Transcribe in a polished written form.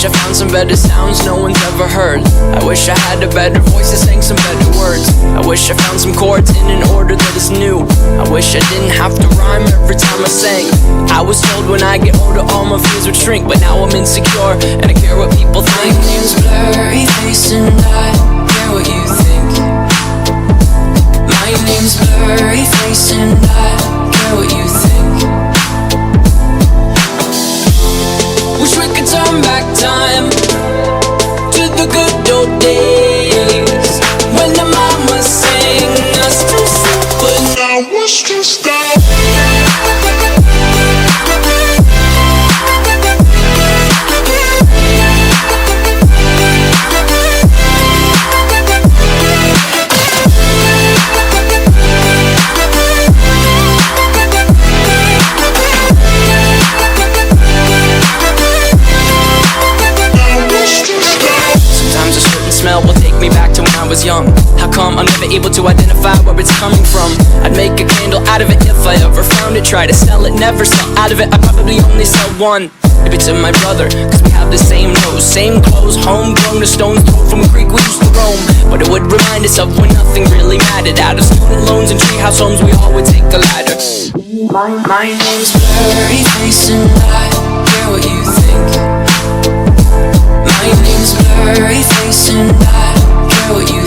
wish I found some better sounds no one's ever heard. I wish I had a better voice that sang some better words. I wish I found some chords in an order that is new. I wish I didn't have to rhyme every time I sang. I was told when I get older all my fears would shrink, but now I'm insecure and I care what people think. My name's Blurry Face and I care what you think. My name's Blurry Face and I care what you think. Wish we could turn back time to the good old days when the mama sang us to sleep, but now we're stressed out. Smell will take me back to when I was young. How come I'm never able to identify where it's coming from? I'd make a candle out of it if I ever found it. Try to sell it, never sell out of it. I probably only sell one. Maybe to my brother, cause we have the same nose, same clothes, homegrown, a stone's throw from a creek we used to roam. But it would remind us of when nothing really mattered. Out of student loans and treehouse homes, we all would take the ladder. My name's Blurry Face and I care what you think. My name's Blurry Face and I care what you